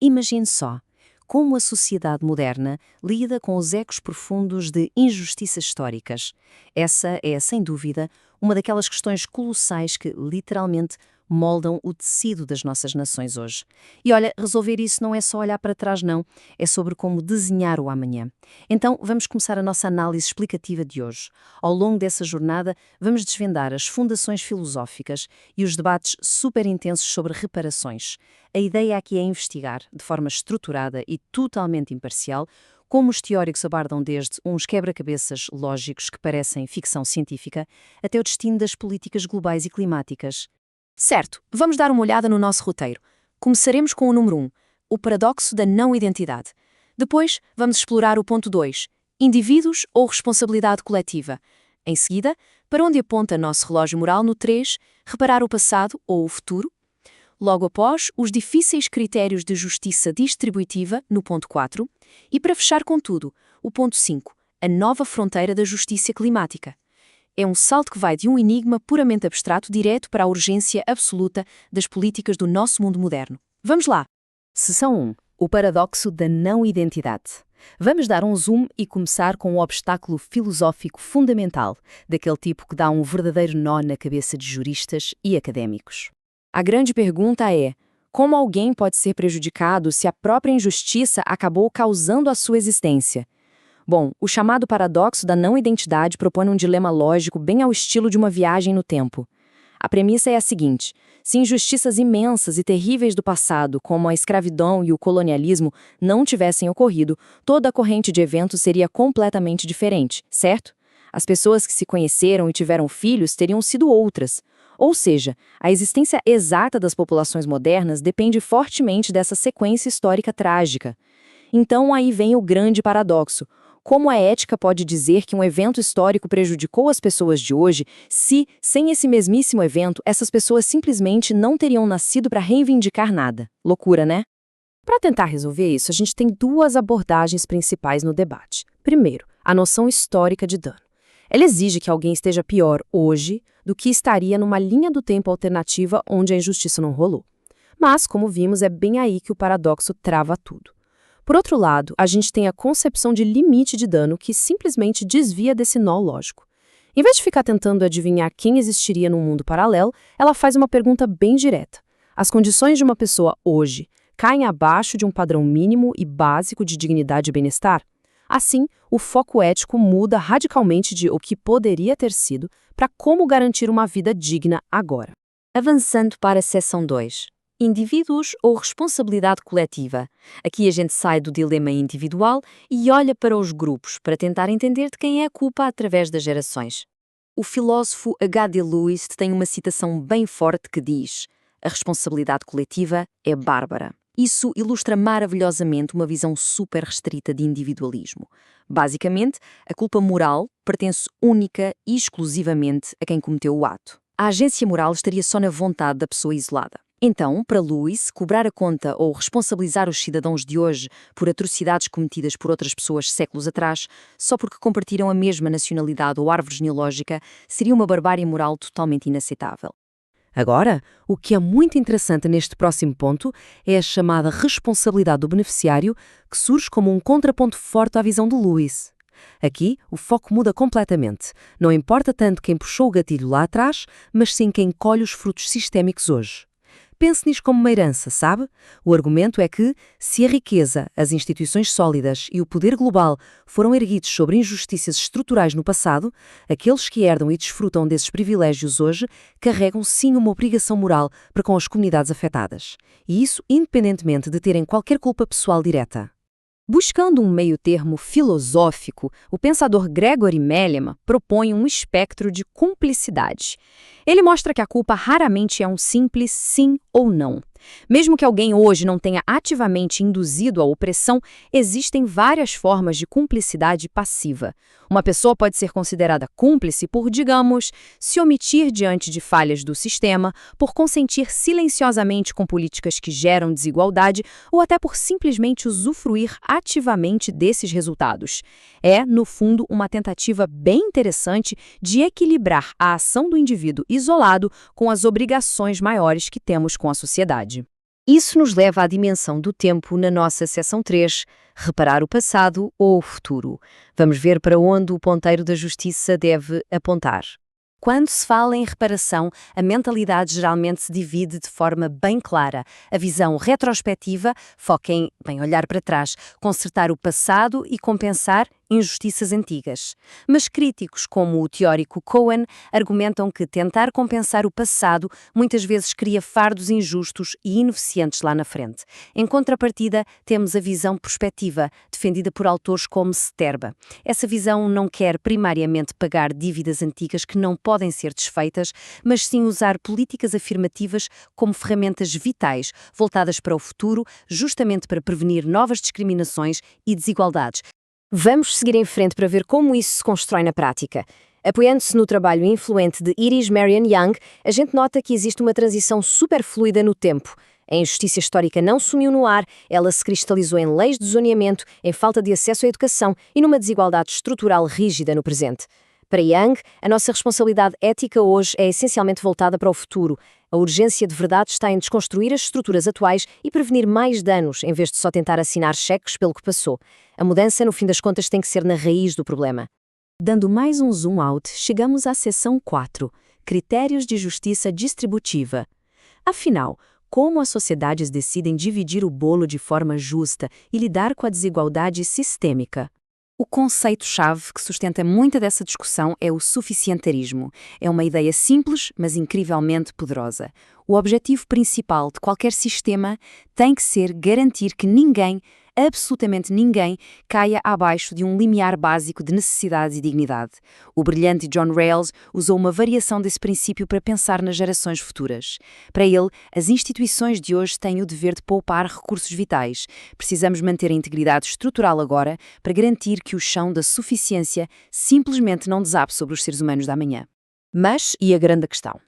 Imagine só como a sociedade moderna lida com os ecos profundos de injustiças históricas. Essa é, sem dúvida, uma daquelas questões colossais que, literalmente, moldam o tecido das nossas nações hoje. E olha, resolver isso não é só olhar para trás, não. É sobre como desenhar o amanhã. Então, vamos começar a nossa análise explicativa de hoje. Ao longo dessa jornada, vamos desvendar as fundações filosóficas e os debates super intensos sobre reparações. A ideia aqui é investigar, de forma estruturada e totalmente imparcial, como os teóricos abordam desde uns quebra-cabeças lógicos que parecem ficção científica, até o destino das políticas globais e climáticas. Certo, vamos dar uma olhada no nosso roteiro. Começaremos com o número 1, o paradoxo da não-identidade. Depois, vamos explorar o ponto 2, indivíduos ou responsabilidade coletiva. Em seguida, para onde aponta nosso relógio moral no 3, reparar o passado ou o futuro. Logo após, os difíceis critérios de justiça distributiva no ponto 4. E para fechar com tudo, o ponto 5, a nova fronteira da justiça climática. É um salto que vai de um enigma puramente abstrato direto para a urgência absoluta das políticas do nosso mundo moderno. Vamos lá! Seção 1. O paradoxo da não-identidade. Vamos dar um zoom e começar com um obstáculo filosófico fundamental, daquele tipo que dá um verdadeiro nó na cabeça de juristas e académicos. A grande pergunta é: como alguém pode ser prejudicado se a própria injustiça acabou causando a sua existência? Bom, o chamado paradoxo da não-identidade propõe um dilema lógico bem ao estilo de uma viagem no tempo. A premissa é a seguinte: se injustiças imensas e terríveis do passado, como a escravidão e o colonialismo, não tivessem ocorrido, toda a corrente de eventos seria completamente diferente, certo? As pessoas que se conheceram e tiveram filhos teriam sido outras. Ou seja, a existência exata das populações modernas depende fortemente dessa sequência histórica trágica. Então aí vem o grande paradoxo. Como a ética pode dizer que um evento histórico prejudicou as pessoas de hoje se, sem esse mesmíssimo evento, essas pessoas simplesmente não teriam nascido para reivindicar nada? Loucura, né? Para tentar resolver isso, a gente tem duas abordagens principais no debate. Primeiro, a noção histórica de dano. Ela exige que alguém esteja pior hoje do que estaria numa linha do tempo alternativa onde a injustiça não rolou. Mas, como vimos, é bem aí que o paradoxo trava tudo. Por outro lado, a gente tem a concepção de limite de dano que simplesmente desvia desse nó lógico. Em vez de ficar tentando adivinhar quem existiria num mundo paralelo, ela faz uma pergunta bem direta. As condições de uma pessoa hoje caem abaixo de um padrão mínimo e básico de dignidade e bem-estar? Assim, o foco ético muda radicalmente de o que poderia ter sido para como garantir uma vida digna agora. Avançando para a seção 2. Indivíduos ou responsabilidade coletiva. Aqui a gente sai do dilema individual e olha para os grupos para tentar entender de quem é a culpa através das gerações. O filósofo H.D. Lewis tem uma citação bem forte que diz: a responsabilidade coletiva é bárbara. Isso ilustra maravilhosamente uma visão super restrita de individualismo. Basicamente, a culpa moral pertence única e exclusivamente a quem cometeu o ato. A agência moral estaria só na vontade da pessoa isolada. Então, para Lewis, cobrar a conta ou responsabilizar os cidadãos de hoje por atrocidades cometidas por outras pessoas séculos atrás, só porque compartilham a mesma nacionalidade ou árvore genealógica, seria uma barbárie moral totalmente inaceitável. Agora, o que é muito interessante neste próximo ponto é a chamada responsabilidade do beneficiário, que surge como um contraponto forte à visão de Lewis. Aqui, o foco muda completamente. Não importa tanto quem puxou o gatilho lá atrás, mas sim quem colhe os frutos sistémicos hoje. Pense nisso como uma herança, sabe? O argumento é que, se a riqueza, as instituições sólidas e o poder global foram erguidos sobre injustiças estruturais no passado, aqueles que herdam e desfrutam desses privilégios hoje carregam sim uma obrigação moral para com as comunidades afetadas. E isso independentemente de terem qualquer culpa pessoal direta. Buscando um meio-termo filosófico, o pensador Gregory Mellema propõe um espectro de cumplicidade. Ele mostra que a culpa raramente é um simples sim ou não. Mesmo que alguém hoje não tenha ativamente induzido a opressão, existem várias formas de cumplicidade passiva. Uma pessoa pode ser considerada cúmplice por, digamos, se omitir diante de falhas do sistema, por consentir silenciosamente com políticas que geram desigualdade ou até por simplesmente usufruir ativamente desses resultados. É, no fundo, uma tentativa bem interessante de equilibrar a ação do indivíduo isolado com as obrigações maiores que temos com a sociedade. Isso nos leva à dimensão do tempo na nossa seção 3, reparar o passado ou o futuro. Vamos ver para onde o ponteiro da justiça deve apontar. Quando se fala em reparação, a mentalidade geralmente se divide de forma bem clara. A visão retrospectiva foca em olhar para trás, consertar o passado e compensar injustiças antigas. Mas críticos como o teórico Cohen argumentam que tentar compensar o passado muitas vezes cria fardos injustos e ineficientes lá na frente. Em contrapartida, temos a visão prospectiva, defendida por autores como Sterba. Essa visão não quer primariamente pagar dívidas antigas que não podem ser desfeitas, mas sim usar políticas afirmativas como ferramentas vitais, voltadas para o futuro, justamente para prevenir novas discriminações e desigualdades. Vamos seguir em frente para ver como isso se constrói na prática. Apoiando-se no trabalho influente de Iris Marion Young, a gente nota que existe uma transição super fluida no tempo. A injustiça histórica não sumiu no ar, ela se cristalizou em leis de zoneamento, em falta de acesso à educação e numa desigualdade estrutural rígida no presente. Para Young, a nossa responsabilidade ética hoje é essencialmente voltada para o futuro. A urgência de verdade está em desconstruir as estruturas atuais e prevenir mais danos, em vez de só tentar assinar cheques pelo que passou. A mudança, no fim das contas, tem que ser na raiz do problema. Dando mais um zoom out, chegamos à seção 4, Critérios de Justiça Distributiva. Afinal, como as sociedades decidem dividir o bolo de forma justa e lidar com a desigualdade sistêmica? O conceito-chave que sustenta muita dessa discussão é o suficientarismo. É uma ideia simples, mas incrivelmente poderosa. O objetivo principal de qualquer sistema tem que ser garantir que ninguém, absolutamente ninguém, caia abaixo de um limiar básico de necessidade e dignidade. O brilhante John Rawls usou uma variação desse princípio para pensar nas gerações futuras. Para ele, as instituições de hoje têm o dever de poupar recursos vitais. Precisamos manter a integridade estrutural agora para garantir que o chão da suficiência simplesmente não desabe sobre os seres humanos da amanhã. Mas, e a grande questão?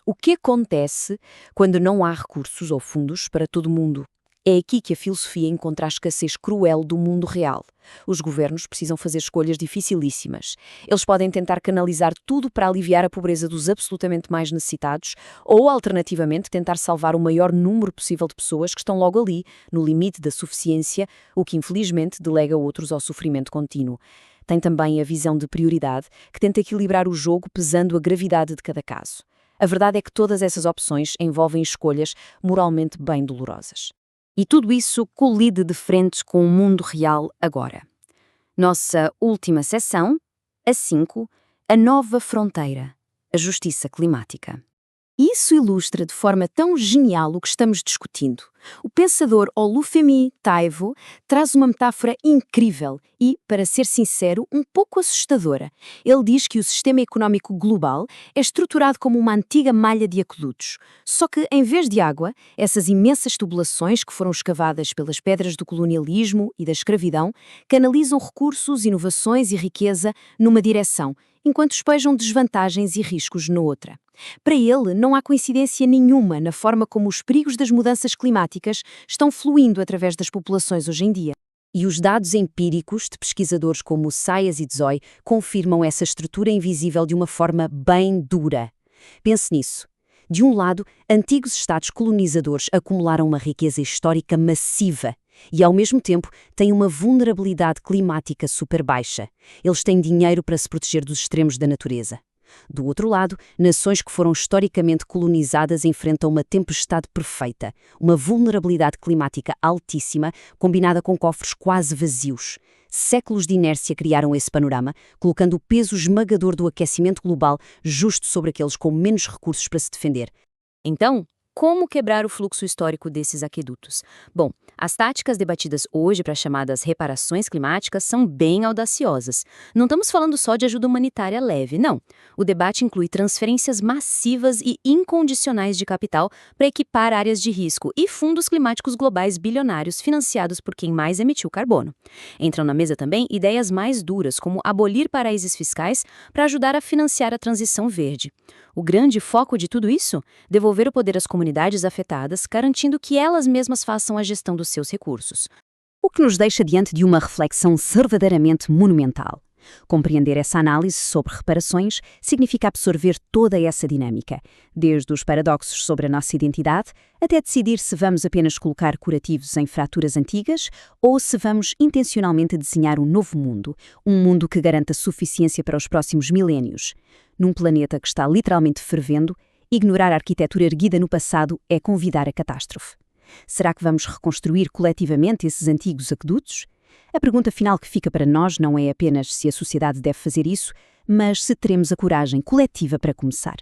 O que acontece quando não há recursos ou fundos para todo mundo? É aqui que a filosofia encontra a escassez cruel do mundo real. Os governos precisam fazer escolhas dificilíssimas. Eles podem tentar canalizar tudo para aliviar a pobreza dos absolutamente mais necessitados ou, alternativamente, tentar salvar o maior número possível de pessoas que estão logo ali, no limite da suficiência, o que infelizmente delega outros ao sofrimento contínuo. Tem também a visão de prioridade, que tenta equilibrar o jogo pesando a gravidade de cada caso. A verdade é que todas essas opções envolvem escolhas moralmente bem dolorosas. E tudo isso colide de frente com o mundo real agora. Nossa última seção, a 5, a nova fronteira, a justiça climática. Isso ilustra de forma tão genial o que estamos discutindo. O pensador Olufemi Taiwo traz uma metáfora incrível e, para ser sincero, um pouco assustadora. Ele diz que o sistema económico global é estruturado como uma antiga malha de aquedutos. Só que, em vez de água, essas imensas tubulações que foram escavadas pelas pedras do colonialismo e da escravidão canalizam recursos, inovações e riqueza numa direção, enquanto espejam desvantagens e riscos noutra. Para ele, não há coincidência nenhuma na forma como os perigos das mudanças climáticas estão fluindo através das populações hoje em dia. E os dados empíricos de pesquisadores como Sayas e Tzoi confirmam essa estrutura invisível de uma forma bem dura. Pense nisso. De um lado, antigos estados colonizadores acumularam uma riqueza histórica massiva e, ao mesmo tempo, têm uma vulnerabilidade climática super baixa. Eles têm dinheiro para se proteger dos extremos da natureza. Do outro lado, nações que foram historicamente colonizadas enfrentam uma tempestade perfeita, uma vulnerabilidade climática altíssima, combinada com cofres quase vazios. Séculos de inércia criaram esse panorama, colocando o peso esmagador do aquecimento global justo sobre aqueles com menos recursos para se defender. Então, como quebrar o fluxo histórico desses aquedutos? Bom, as táticas debatidas hoje para chamadas reparações climáticas são bem audaciosas. Não estamos falando só de ajuda humanitária leve, não. O debate inclui transferências massivas e incondicionais de capital para equipar áreas de risco e fundos climáticos globais bilionários financiados por quem mais emitiu carbono. Entram na mesa também ideias mais duras, como abolir paraísos fiscais para ajudar a financiar a transição verde. O grande foco de tudo isso? Devolver o poder às comunidades afetadas, garantindo que elas mesmas façam a gestão dos seus recursos. O que nos deixa diante de uma reflexão verdadeiramente monumental. Compreender essa análise sobre reparações significa absorver toda essa dinâmica, desde os paradoxos sobre a nossa identidade, até decidir se vamos apenas colocar curativos em fraturas antigas ou se vamos intencionalmente desenhar um novo mundo, um mundo que garanta suficiência para os próximos milénios. Num planeta que está literalmente fervendo, ignorar a arquitetura erguida no passado é convidar a catástrofe. Será que vamos reconstruir coletivamente esses antigos aquedutos? A pergunta final que fica para nós não é apenas se a sociedade deve fazer isso, mas se teremos a coragem coletiva para começar.